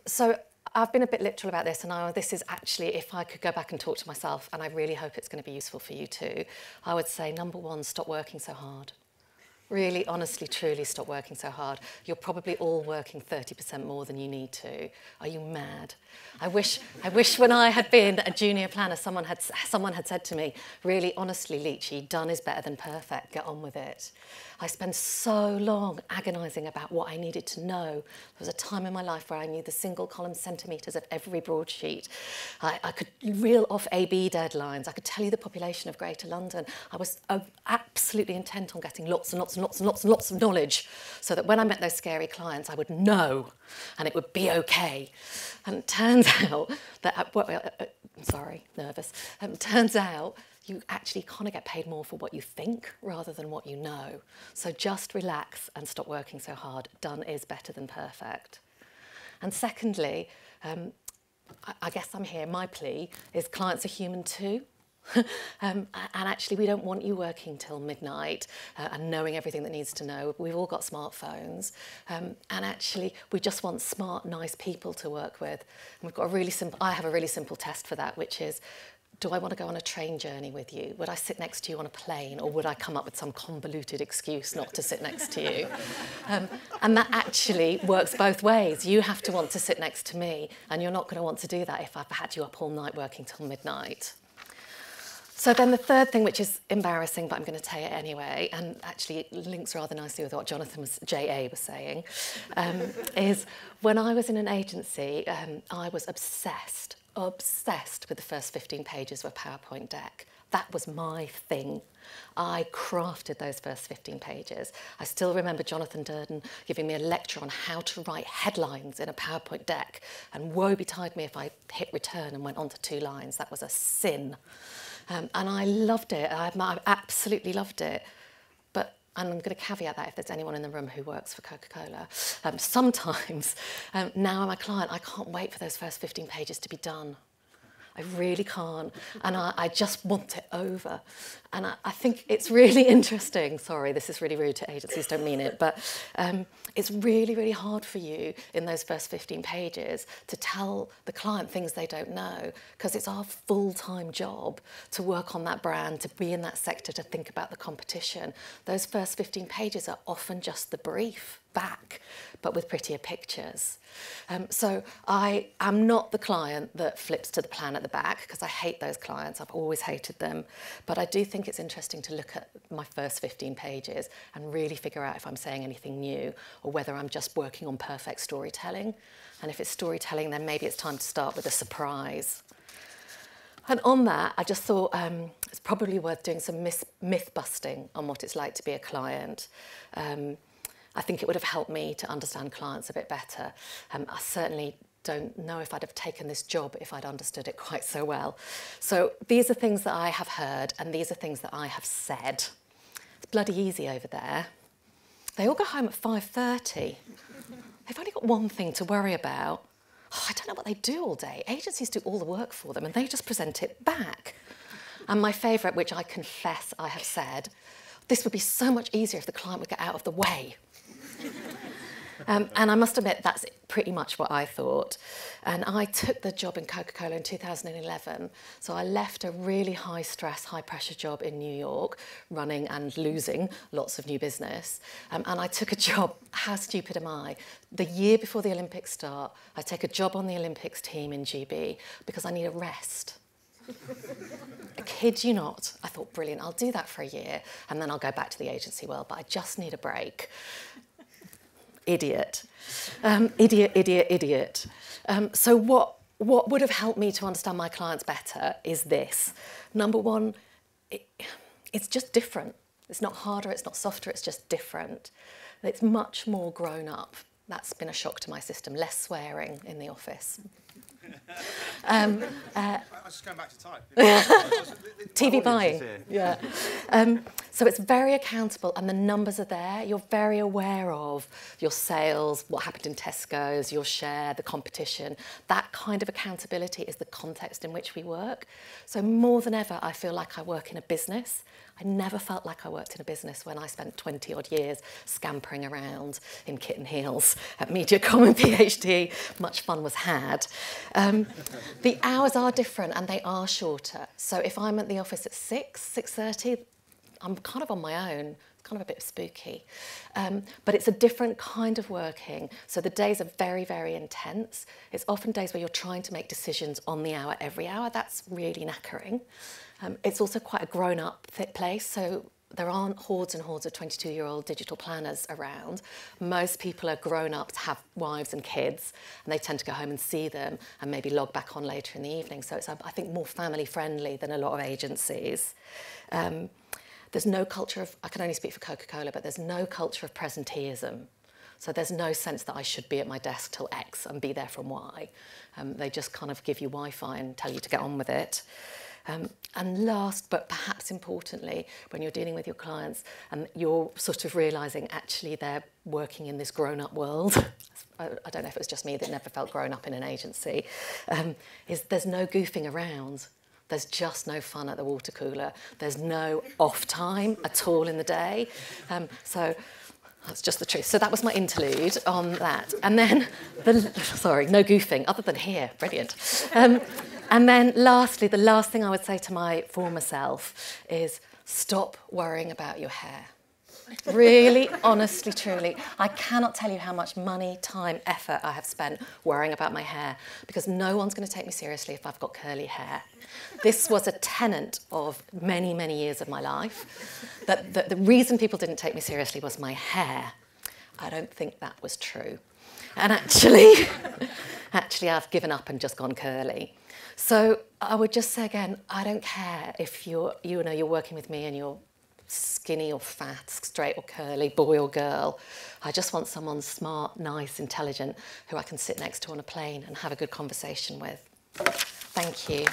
So I've been a bit literal about this, and this is actually, if I could go back and talk to myself, and I really hope it's going to be useful for you too, I would say, number one, stop working so hard. Really, honestly, truly stop working so hard. You're probably all working 30% more than you need to. Are you mad? I wish when I had been a junior planner, someone had said to me, really, honestly, Leachy, done is better than perfect, get on with it. I spent so long agonising about what I needed to know. There was a time in my life where I knew the single column centimetres of every broadsheet. I could reel off AB deadlines. I could tell you the population of Greater London. I was absolutely intent on getting lots and lots and lots and lots and lots of knowledge so that when I met those scary clients, I would know and it would be okay. And it turns out that, sorry, nervous. Turns out you actually kind of get paid more for what you think rather than what you know. So just relax and stop working so hard. Done is better than perfect. And secondly, I guess I'm here, my plea is clients are human too. And actually we don't want you working till midnight and knowing everything that needs to know. We've all got smartphones, and actually we just want smart, nice people to work with. And we've got I have a really simple test for that, which is, do I want to go on a train journey with you? Would I sit next to you on a plane, or would I come up with some convoluted excuse not to sit next to you? And that actually works both ways. You have to want to sit next to me, and you're not going to want to do that if I've had you up all night working till midnight. So then the third thing, which is embarrassing, but I'm going to tell you anyway, and actually it links rather nicely with what J.A. was saying, is when I was in an agency, I was obsessed with the first 15 pages of a PowerPoint deck. That was my thing. I crafted those first 15 pages. I still remember Jonathan Durden giving me a lecture on how to write headlines in a PowerPoint deck, and woe betide me if I hit return and went on to 2 lines. That was a sin. And I loved it. I absolutely loved it. But, and I'm going to caveat that if there's anyone in the room who works for Coca-Cola, sometimes, now I'm a client, I can't wait for those first 15 pages to be done. I really can't. And I just want it over. And I think it's really interesting. Sorry, this is really rude to agencies, don't mean it. But it's really, really hard for you in those first 15 pages to tell the client things they don't know, because it's our full-time job to work on that brand, to be in that sector, to think about the competition. Those first 15 pages are often just the brief back, but with prettier pictures. So I am not the client that flips to the plan at the back, because I hate those clients. I've always hated them. But I do think it's interesting to look at my first 15 pages and really figure out if I'm saying anything new or whether I'm just working on perfect storytelling. And if it's storytelling, then maybe it's time to start with a surprise. And on that, I just thought it's probably worth doing some myth busting on what it's like to be a client. I think it would have helped me to understand clients a bit better. I certainly don't know if I'd have taken this job if I'd understood it quite so well. So these are things that I have heard, and these are things that I have said. It's bloody easy over there. They all go home at 5:30. They've only got one thing to worry about. Oh, I don't know what they do all day. Agencies do all the work for them, and they just present it back. And my favourite, which I confess I have said, this would be so much easier if the client would get out of the way. And I must admit, that's pretty much what I thought. And I took the job in Coca-Cola in 2011. So I left a really high-stress, high-pressure job in New York, running and losing lots of new business. And I took a job, how stupid am I? The year before the Olympics start, I take a job on the Olympics team in GB because I need a rest. I kid you not. I thought, brilliant, I'll do that for a year and then I'll go back to the agency world, but I just need a break. Idiot. Idiot. So what would have helped me to understand my clients better is this. Number one, it's just different. It's not harder, it's not softer, it's just different. It's much more grown up. That's been a shock to my system. Less swearing in the office. I was just going back to type. TV buying. Yeah. So it's very accountable, and the numbers are there. You're very aware of your sales, what happened in Tesco's, your share, the competition. That kind of accountability is the context in which we work. So more than ever, I feel like I work in a business. I never felt like I worked in a business when I spent 20 odd years scampering around in kitten heels at MediaCom and PhD. Much fun was had. The hours are different and they are shorter. So if I'm at the office at 6:30, I'm kind of on my own. Kind of a bit spooky, but it's a different kind of working. So the days are very, very intense. It's often days where you're trying to make decisions on the hour, every hour. That's really knackering. It's also quite a grown-up place, so there aren't hordes and hordes of 22-year-old digital planners around. Most people are grown-ups, have wives and kids, and they tend to go home and see them and maybe log back on later in the evening. So it's, I think, more family-friendly than a lot of agencies. There's no culture of, I can only speak for Coca-Cola, but there's no culture of presenteeism. So there's no sense that I should be at my desk till X and be there from Y. They just kind of give you Wi-Fi and tell you to get on with it. And last, but perhaps importantly, when you're dealing with your clients and you're sort of realising actually they're working in this grown-up world, I don't know if it was just me that never felt grown up in an agency, is there's no goofing around. There's just no fun at the water cooler. There's no off time at all in the day. So that's just the truth. So that was my interlude on that. And then, sorry, no goofing, other than here, brilliant. And then lastly, the last thing I would say to my former self is stop worrying about your hair. Really, honestly, truly, I cannot tell you how much money, time, effort I have spent worrying about my hair because no one's going to take me seriously if I've got curly hair. This was a tenet of many, many years of my life. That the reason people didn't take me seriously was my hair. I don't think that was true. And actually, I've given up and just gone curly. So I would just say again, I don't care if you're working with me and you're skinny or fat, straight or curly, boy or girl. I just want someone smart, nice, intelligent who I can sit next to on a plane and have a good conversation with. Thank you.